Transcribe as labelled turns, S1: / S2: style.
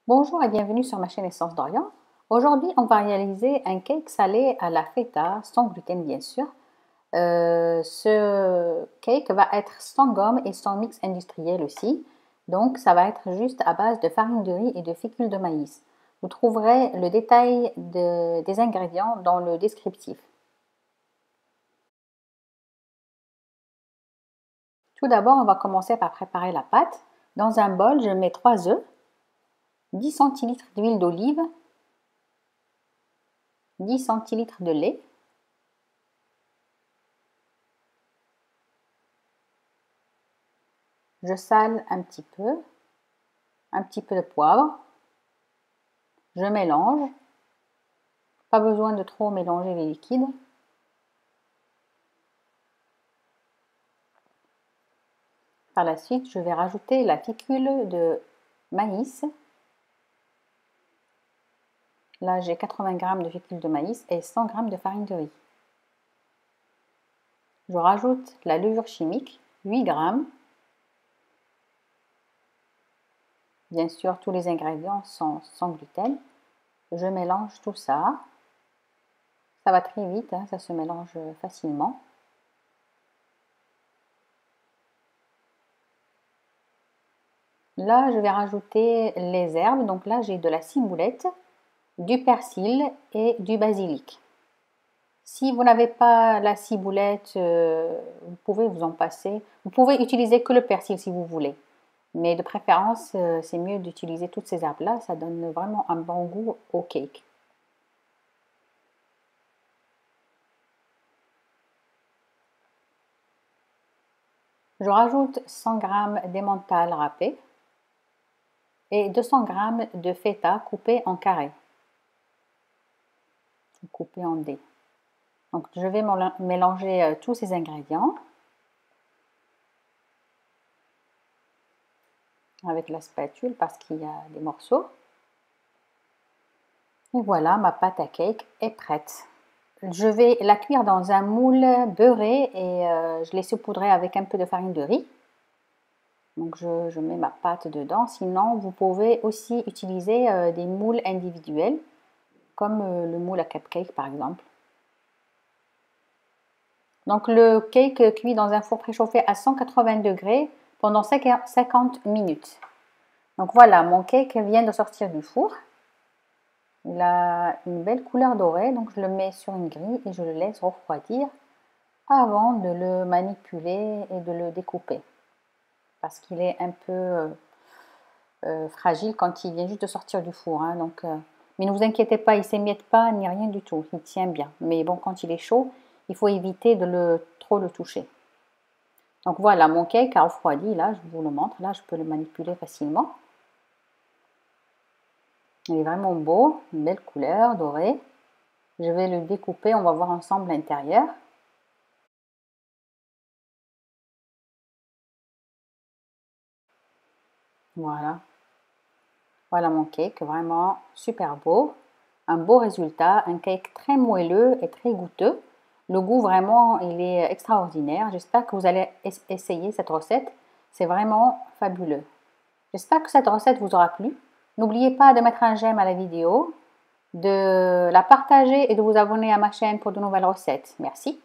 S1: Bonjour et bienvenue sur ma chaîne Essence d'Orient. Aujourd'hui, on va réaliser un cake salé à la feta, sans gluten bien sûr. Ce cake va être sans gomme et sans mix industriel aussi. Donc, ça va être juste à base de farine de riz et de fécule de maïs. Vous trouverez le détail des ingrédients dans le descriptif. Tout d'abord, on va commencer par préparer la pâte. Dans un bol, je mets 3 œufs, 10 centilitres d'huile d'olive, 10 centilitres de lait, je sale un petit peu de poivre, je mélange, pas besoin de trop mélanger les liquides. Par la suite, je vais rajouter la fécule de maïs. Là, j'ai 80 g de fécule de maïs et 100 g de farine de riz. Je rajoute la levure chimique, 8 g. Bien sûr, tous les ingrédients sont sans gluten. Je mélange tout ça. Ça va très vite, hein, ça se mélange facilement. Là, je vais rajouter les herbes. Donc là, j'ai de la ciboulette, du persil et du basilic. Si vous n'avez pas la ciboulette, vous pouvez vous en passer. Vous pouvez utiliser que le persil si vous voulez. Mais de préférence, c'est mieux d'utiliser toutes ces herbes-là. Ça donne vraiment un bon goût au cake. Je rajoute 100 g d'emmental râpé et 200 g de feta coupé en carrés, coupé en dés. Donc je vais mélanger tous ces ingrédients avec la spatule parce qu'il y a des morceaux. Et voilà, ma pâte à cake est prête. Je vais la cuire dans un moule beurré et je l'ai saupoudré avec un peu de farine de riz. Donc je mets ma pâte dedans. Sinon, vous pouvez aussi utiliser des moules individuels, comme le moule à cupcake par exemple. Donc le cake cuit dans un four préchauffé à 180 degrés pendant 50 minutes. Donc voilà, mon cake vient de sortir du four. Il a une belle couleur dorée, donc je le mets sur une grille et je le laisse refroidir avant de le manipuler et de le découper. Parce qu'il est un peu fragile quand il vient juste de sortir du four. Hein, mais ne vous inquiétez pas, il ne s'émiette pas ni rien du tout, il tient bien. Mais bon, quand il est chaud, il faut éviter de trop le toucher. Donc voilà, mon cake a refroidi, là, je vous le montre. Là, je peux le manipuler facilement. Il est vraiment beau, une belle couleur dorée. Je vais le découper, on va voir ensemble l'intérieur. Voilà. Voilà mon cake, vraiment super beau. Un beau résultat, un cake très moelleux et très goûteux. Le goût vraiment, il est extraordinaire. J'espère que vous allez essayer cette recette. C'est vraiment fabuleux. J'espère que cette recette vous aura plu. N'oubliez pas de mettre un j'aime à la vidéo, de la partager et de vous abonner à ma chaîne pour de nouvelles recettes. Merci.